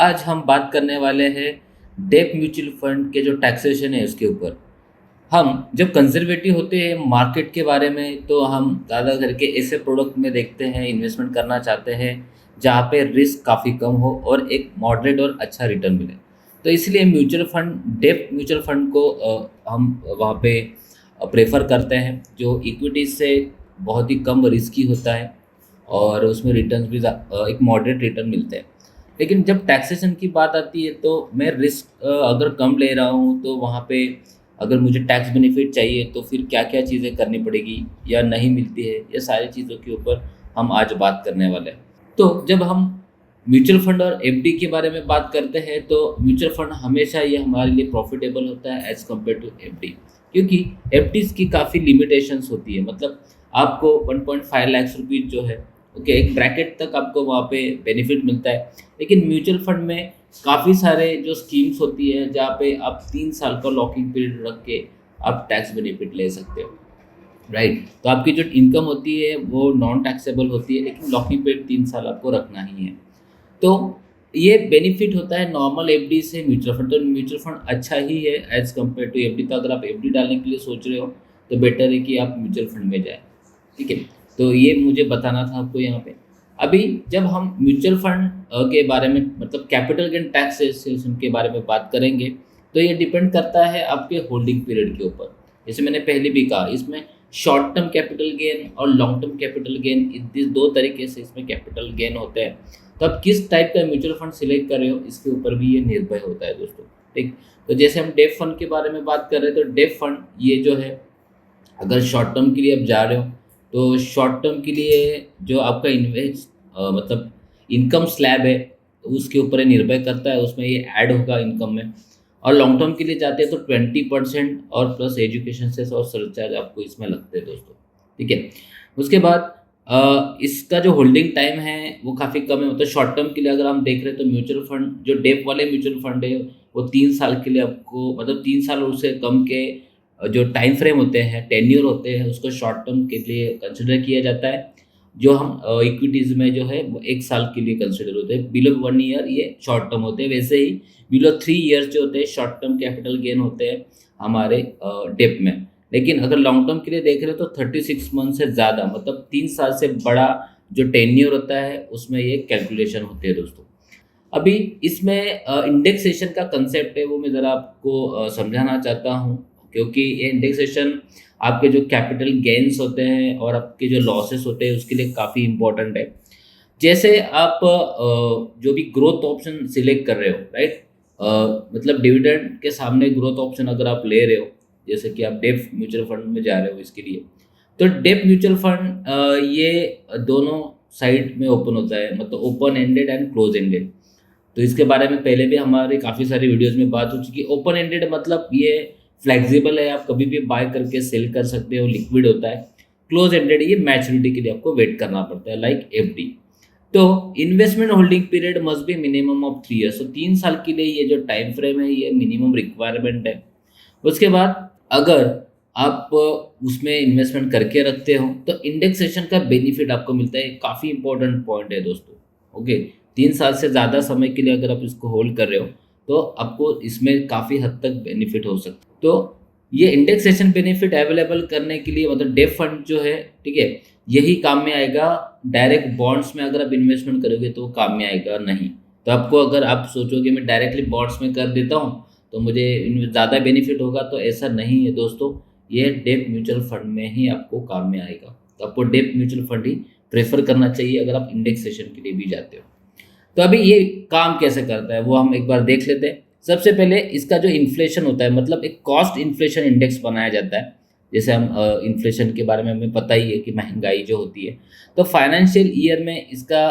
आज हम बात करने वाले हैं डेप म्यूचुअल फंड के जो टैक्सेशन है उसके ऊपर। हम जब कंजर्वेटिव होते हैं मार्केट के बारे में तो हम ज़्यादा करके ऐसे प्रोडक्ट में देखते हैं, इन्वेस्टमेंट करना चाहते हैं जहाँ पे रिस्क काफ़ी कम हो और एक मॉडरेट और अच्छा रिटर्न मिले। तो इसलिए mutual fund, debt mutual fund को हम वहाँ पे प्रेफर करते हैं जो इक्विटी से बहुत ही कम रिस्की होता है और उसमें रिटर्न्स भी एक मॉडरेट रिटर्न मिलते हैं। लेकिन जब टैक्सेशन की बात आती है तो मैं रिस्क अगर कम ले रहा हूँ तो वहाँ पे अगर मुझे टैक्स बेनिफिट चाहिए तो फिर क्या क्या चीज़ें करनी पड़ेगी या नहीं मिलती है, ये सारी चीज़ों के ऊपर हम आज बात करने वाले हैं। तो जब हम म्यूचुअल फंड और एफडी के बारे में बात करते हैं तो म्यूचुअल फंड हमेशा ये हमारे लिए प्रॉफिटेबल होता है एज़ कम्पेयर टू एफडी, क्योंकि एफडीज़ की काफ़ी लिमिटेशंस होती है। मतलब आपको 1.5 लाख रुपीज़ जो है, ओके, एक ब्रैकेट तक आपको वहाँ पे बेनिफिट मिलता है। लेकिन म्यूचुअल फंड में काफ़ी सारे जो स्कीम्स होती है जहाँ पे आप 3 साल का लॉकिंग पीरियड रख के आप टैक्स बेनिफिट ले सकते हो, राइट। तो आपकी जो इनकम होती है वो नॉन टैक्सेबल होती है, लेकिन लॉकिंग पीरियड 3 साल आपको रखना ही है। तो ये बेनिफिट होता है नॉर्मल एफडी से म्यूचुअल फंड। तो म्यूचुअल फंड अच्छा ही है एज़ कम्पेयर टू एफडी। तो अगर आप एफडी डालने के लिए सोच रहे हो तो बेटर है कि आप म्यूचुअल फंड में जाएँ, ठीक है। तो ये मुझे बताना था आपको यहाँ पे। अभी जब हम म्यूचुअल फंड के बारे में, मतलब कैपिटल गेन टैक्सेशन के बारे में बात करेंगे तो ये डिपेंड करता है आपके होल्डिंग पीरियड के ऊपर। जैसे मैंने पहले भी कहा, इसमें शॉर्ट टर्म कैपिटल गेन और लॉन्ग टर्म कैपिटल गेन, इस दो तरीके से इसमें कैपिटल गेन होते हैं। तो आप किस टाइप का म्यूचुअल फंड सिलेक्ट कर रहे हो इसके ऊपर भी ये निर्भर होता है दोस्तों, ठीक। तो जैसे हम डेप फंड के बारे में बात कर रहे हैं तो डेप फंड ये जो है, अगर शॉर्ट टर्म के लिए आप जा रहे हो तो शॉर्ट टर्म के लिए जो आपका मतलब इनकम स्लैब है उसके ऊपर ये निर्भर करता है, उसमें ये ऐड होगा इनकम में। और लॉन्ग टर्म के लिए जाते हैं तो 20% और प्लस एजुकेशन सेस और सरचार्ज आपको इसमें लगते हैं दोस्तों, ठीक है। उसके बाद इसका जो होल्डिंग टाइम है वो काफ़ी कम है। मतलब शॉर्ट टर्म के लिए अगर हम देख रहे हैं तो म्यूचुअल फंड, जो डेप वाले म्यूचुअल फंड है वो 3 साल के लिए आपको, मतलब 3 साल और उससे कम के जो टाइम फ्रेम होते हैं, टेन्योर होते हैं, उसको शॉर्ट टर्म के लिए कंसिडर किया जाता है। जो हम इक्विटीज़ में जो है वो 1 साल के लिए कंसिडर होते हैं। बिलो 1 ईयर ये शॉर्ट टर्म होते हैं। वैसे ही बिलो 3 ईयर्स जो होते हैं शॉर्ट टर्म कैपिटल गेन होते हैं हमारे डेप में। लेकिन अगर लॉन्ग टर्म के लिए देख रहे हो तो 36 मंथ से ज़्यादा, मतलब 3 साल से बड़ा जो टेन्योर होता है उसमें ये कैलकुलेशन होती है दोस्तों। अभी इसमें इंडेक्सेशन का कंसेप्ट है वो मैं ज़रा आपको समझाना चाहता हूँ, क्योंकि ये इंडेक्सेशन आपके जो कैपिटल गेन्स होते हैं और आपके जो लॉसेस होते हैं उसके लिए काफ़ी इम्पोर्टेंट है। जैसे आप जो भी ग्रोथ ऑप्शन सिलेक्ट कर रहे हो, राइट, मतलब डिविडेंड के सामने ग्रोथ ऑप्शन अगर आप ले रहे हो, जैसे कि आप डेप म्यूचुअल फंड में जा रहे हो इसके लिए, तो डेप म्यूचुअल फंड ये दोनों साइड में ओपन होता है, मतलब open ended and close ended. तो इसके बारे में पहले भी हमारी काफ़ी सारी वीडियोज़ में बात हो चुकी है। ओपन एंडेड मतलब ये फ्लेक्सिबल है, आप कभी भी बाय करके सेल कर सकते हो, लिक्विड होता है। क्लोज एंडेड ये मैच्योरिटी के लिए आपको वेट करना पड़ता है, लाइक एफडी। तो investment holding period must be minimum of 3 years. तो 3 साल के लिए ये जो टाइम फ्रेम है ये मिनिमम रिक्वायरमेंट है। उसके बाद अगर आप उसमें इन्वेस्टमेंट करके रखते हो तो इंडेक्सेशन का बेनिफिट आपको मिलता है। काफ़ी इंपॉर्टेंट पॉइंट है दोस्तों, ओके। 3 साल से ज़्यादा समय के लिए अगर आप इसको होल्ड कर रहे हो तो आपको इसमें काफ़ी हद तक बेनिफिट हो सकता है। तो ये इंडेक्सेशन बेनिफिट अवेलेबल करने के लिए, मतलब डेप फंड जो है, ठीक है, यही काम में आएगा। डायरेक्ट बॉन्ड्स में अगर आप इन्वेस्टमेंट करोगे तो काम में आएगा नहीं। तो आपको, अगर आप सोचोगे मैं डायरेक्टली बॉन्ड्स में कर देता हूँ तो मुझे ज़्यादा बेनिफिट होगा, तो ऐसा नहीं है दोस्तों। ये डेप म्यूचुअल फंड में ही आपको काम में आएगा। तो आपको डेप म्यूचुअल फंड ही प्रेफर करना चाहिए अगर आप इंडेक्सेशन के लिए भी जाते हो। तो अभी ये काम कैसे करता है वो हम एक बार देख लेते हैं। सबसे पहले इसका जो इन्फ्लेशन होता है, मतलब एक कॉस्ट इन्फ्लेशन इंडेक्स बनाया जाता है। जैसे हम इन्फ्लेशन के बारे में हमें पता ही है कि महंगाई जो होती है, तो फाइनेंशियल ईयर में इसका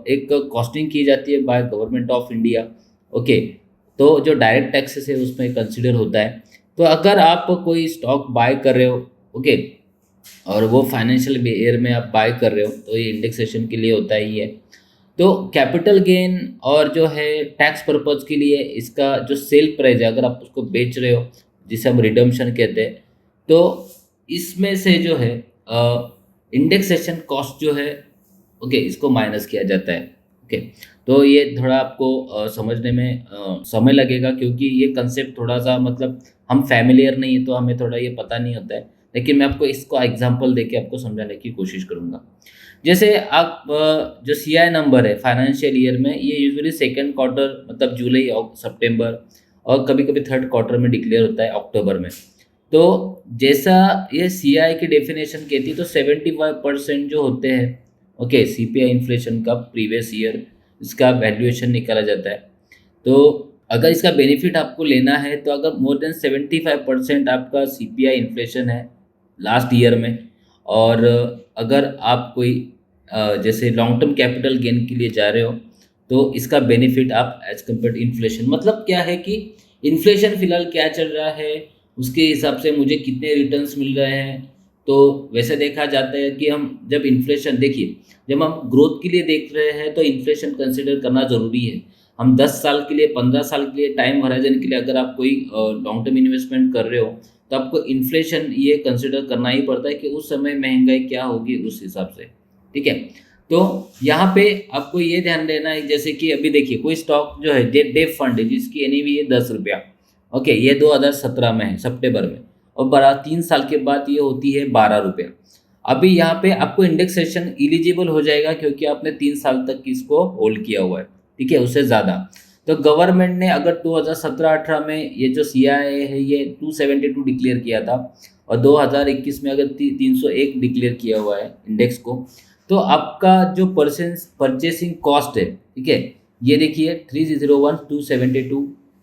एक कॉस्टिंग की जाती है by government of India, okay. तो जो डायरेक्ट टैक्सेस है उसमें कंसिडर होता है। तो अगर आप कोई स्टॉक बाय कर रहे हो, ओके, और वो फाइनेंशियल ईयर में आप बाय कर रहे हो तो ये इंडेक्सेशन के लिए होता ही है। तो कैपिटल गेन और जो है टैक्स पर्पज़ के लिए इसका जो सेल प्राइस है, अगर आप उसको बेच रहे हो जिसे हम रिडम्पशन कहते हैं, तो इसमें से जो है इंडेक्सेशन कॉस्ट जो है, ओके, इसको माइनस किया जाता है, ओके। तो ये थोड़ा आपको समझने में समय लगेगा, क्योंकि ये कंसेप्ट थोड़ा सा मतलब हम फैमिलियर नहीं है, तो हमें थोड़ा ये पता नहीं होता है। लेकिन मैं आपको इसको एग्जांपल देके आपको समझाने की कोशिश करूँगा। जैसे आप जो सीआई नंबर है फाइनेंशियल ईयर में, ये यूजुअली सेकंड क्वार्टर मतलब जुलाई और सितंबर और कभी-कभी थर्ड क्वार्टर में डिक्लेयर होता है अक्टूबर में। तो जैसा ये सीआई की डेफिनेशन कहती है, तो 75% जो होते हैं, ओके, सीपीआई इन्फ्लेशन का प्रीवियस ईयर इसका वैल्यूएशन निकाला जाता है। तो अगर इसका बेनिफिट आपको लेना है, तो अगर मोर देन 75% आपका सीपीआई इन्फ्लेशन है लास्ट ईयर में, और अगर आप कोई जैसे लॉन्ग टर्म कैपिटल गेन के लिए जा रहे हो, तो इसका बेनिफिट आप एज कम्पेयर टू इन्फ्लेशन, मतलब क्या है कि इन्फ्लेशन फिलहाल क्या चल रहा है, उसके हिसाब से मुझे कितने रिटर्न्स मिल रहे हैं। तो वैसे देखा जाता है कि हम जब इन्फ्लेशन देखिए, जब हम ग्रोथ के लिए देख रहे हैं, तो इन्फ्लेशन कंसिडर करना ज़रूरी है। हम 10 साल के लिए, 15 साल के लिए टाइम होराइजन के लिए अगर आप कोई लॉन्ग टर्म इन्वेस्टमेंट कर रहे हो, तो आपको इन्फ्लेशन ये कंसिडर करना ही पड़ता है कि उस समय महंगाई क्या होगी उस हिसाब से, ठीक है। तो यहाँ पे आपको ये ध्यान देना है, जैसे कि अभी देखिए कोई स्टॉक जो है डेप फंड है जिसकी एनएवी है 10 रुपया, ओके, ये 2017 में है सितंबर में, और 3 साल के बाद ये होती है 12 रुपया। अभी यहाँ पे आपको इंडेक्सेशन एलिजिबल हो जाएगा, क्योंकि आपने 3 साल तक इसको होल्ड किया हुआ है, ठीक है, उससे ज़्यादा। तो गवर्नमेंट ने अगर 2017-18 में ये जो सीआईए है ये 272 डिक्लेयर किया था, और 2021 में अगर 301 डिक्लेयर किया हुआ है इंडेक्स को, तो आपका जो परचेसिंग कॉस्ट है, ठीक है, ये देखिए 301272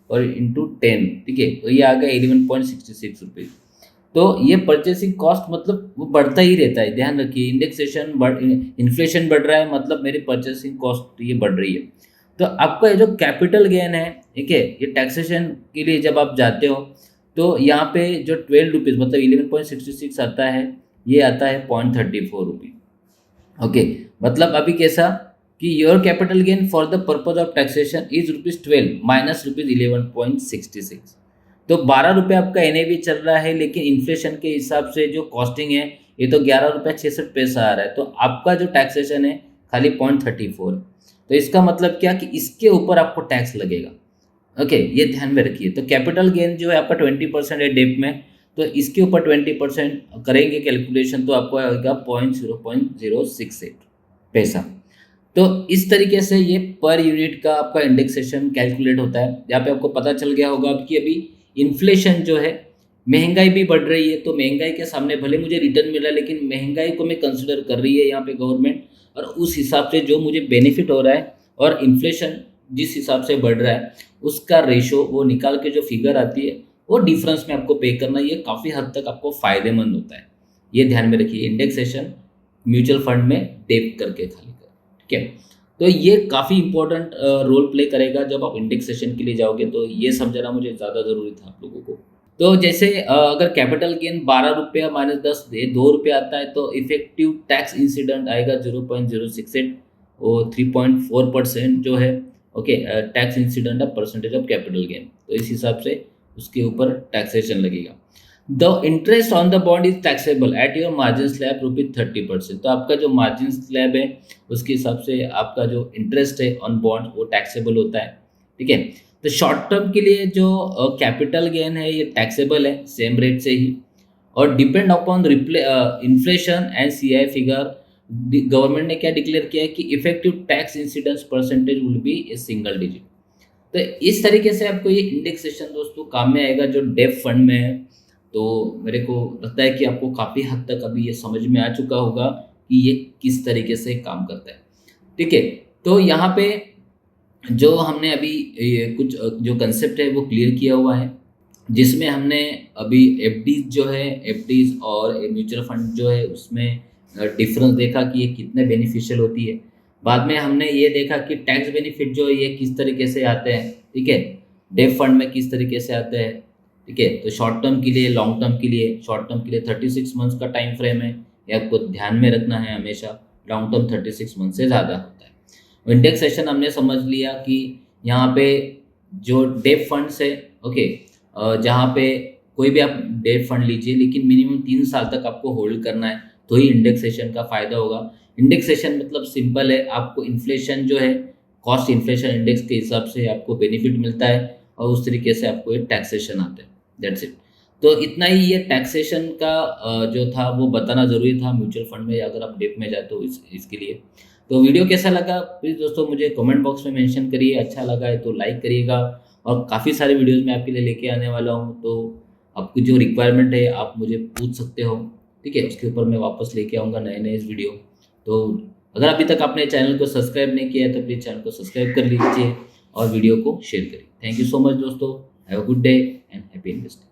और इंटू 10, ठीक है, तो ये आ गया 11.66 रुपये। तो ये परचेसिंग कॉस्ट मतलब वो बढ़ता ही रहता है, ध्यान रखिए, इन्फ्लेशन बढ़ रहा है मतलब मेरी परचेसिंग कॉस्ट ये बढ़ रही है। तो आपका ये जो कैपिटल गेन है, ठीक है, ये टैक्सेशन के लिए जब आप जाते हो, तो यहाँ पे जो 12 रुपीज़ मतलब 11.66 आता है, ये आता है 0.34 रुपी, ओके। मतलब अभी कैसा कि your capital gain for the purpose of taxation is ₹12 minus ₹11.66। तो 12 रुपये आपका एनएवी चल रहा है, लेकिन इन्फ्लेशन के हिसाब से जो कॉस्टिंग है, ये तो 11 रुपये 66 पैसा आ रहा है, तो आपका जो टैक्सेशन है खाली 0.34 है। तो इसका मतलब क्या कि इसके ऊपर आपको टैक्स लगेगा, ओके, ये ध्यान में रखिए। तो कैपिटल गेन जो है आपका 20% है डेप में, तो इसके ऊपर 20% करेंगे कैलकुलेशन, तो आपको आएगा 0.68 पैसा। तो इस तरीके से ये पर यूनिट का आपका इंडेक्सेशन कैलकुलेट होता है। यहाँ पे आपको पता चल गया होगा कि अभी इन्फ्लेशन जो है, महंगाई भी बढ़ रही है, तो महंगाई के सामने भले मुझे रिटर्न मिल रहा है, लेकिन महंगाई को मैं कंसिडर कर रही है यहाँ पे गवर्नमेंट, और उस हिसाब से जो मुझे बेनिफिट हो रहा है और इन्फ्लेशन जिस हिसाब से बढ़ रहा है, उसका रेशो वो निकाल के जो फिगर आती है, वो डिफरेंस में आपको पे करना, ये काफ़ी हद तक आपको फ़ायदेमंद होता है। ये ध्यान में रखिए, इंडेक्सेशन म्यूचुअल फंड में डेप करके खाली कर, ठीक है। तो ये काफ़ी इंपॉर्टेंट रोल प्ले करेगा जब आप इंडेक्सेशन के लिए जाओगे, तो ये समझना मुझे ज़्यादा ज़रूरी था आप लोगों को। तो जैसे अगर कैपिटल गेन 12 रुपया माइनस 10 2 रुपये आता है, तो इफेक्टिव टैक्स इंसिडेंट आएगा 0.068 और 3.4% जो है, okay, tax incident of percentage of capital gain, तो इस हिसाब से उसके ऊपर टैक्सेशन लगेगा। The interest on the bond is taxable at your margin slab ₹30%। तो आपका जो मार्जिन स्लैब है उसके हिसाब से आपका जो इंटरेस्ट है ऑन बॉन्ड वो टैक्सेबल होता है, ठीक है। तो शॉर्ट टर्म के लिए जो कैपिटल गेन है ये टैक्सेबल है सेम रेट से ही, और depend upon inflation and CI figure, government ने क्या डिक्लेयर किया है कि effective tax incidence percentage will be a single digit. तो इस तरीके से आपको ये इंडेक्सेशन दोस्तों काम में आएगा जो डेप फंड में है। तो मेरे को लगता है कि आपको काफ़ी हद तक अभी ये समझ में आ चुका होगा कि ये किस तरीके से काम करता है, ठीक है। तो यहाँ पे जो हमने अभी ये कुछ जो कंसेप्ट है वो क्लियर किया हुआ है, जिसमें हमने अभी एफडीज जो है, एफडीज और म्यूचुअल फंड जो है उसमें डिफरेंस देखा कि ये कितने बेनिफिशियल होती है। बाद में हमने ये देखा कि टैक्स बेनिफिट जो है ये किस तरीके से आते हैं, ठीक है, डेप फंड में किस तरीके से आते हैं, ठीक है। तो शॉर्ट टर्म के लिए, लॉन्ग टर्म के लिए, शॉर्ट टर्म के लिए 36 मंथ्स का टाइम फ्रेम है, ये आपको ध्यान में रखना है हमेशा। लॉन्ग टर्म 36 मंथ से ज़्यादा होता है। इंडेक्सेशन हमने समझ लिया कि यहाँ पे जो डेप फंड्स है, ओके, जहाँ पे कोई भी आप डेप फंड लीजिए, लेकिन मिनिमम 3 साल तक आपको होल्ड करना है, तो ही इंडेक्सेशन का फ़ायदा होगा। इंडेक्सेशन मतलब सिंपल है, आपको इन्फ्लेशन जो है कॉस्ट इन्फ्लेशन इंडेक्स के हिसाब से आपको बेनिफिट मिलता है और उस तरीके से आपको ये टैक्सेशन आता है। That's it. तो इतना ही ये टैक्सेशन का जो था वो बताना ज़रूरी था म्यूचुअल फंड में अगर आप डिप में जाए तो इसके लिए। तो वीडियो कैसा लगा प्लीज़ दोस्तों मुझे कमेंट बॉक्स में मेंशन करिए, अच्छा लगा है तो लाइक करिएगा और काफ़ी सारे वीडियोज़ मैं आपके लिए लेके आने वाला हूँ, तो आपकी जो रिक्वायरमेंट है आप मुझे पूछ सकते हो, ठीक है? उसके ऊपर मैं वापस लेके आऊँगा नए-नए वीडियो। तो अगर अभी तक आपने चैनल को सब्सक्राइब नहीं किया है तो प्लीज़ चैनल को सब्सक्राइब कर लीजिए और वीडियो को शेयर करिए। थैंक यू सो मच दोस्तों। Have a good day and happy investing.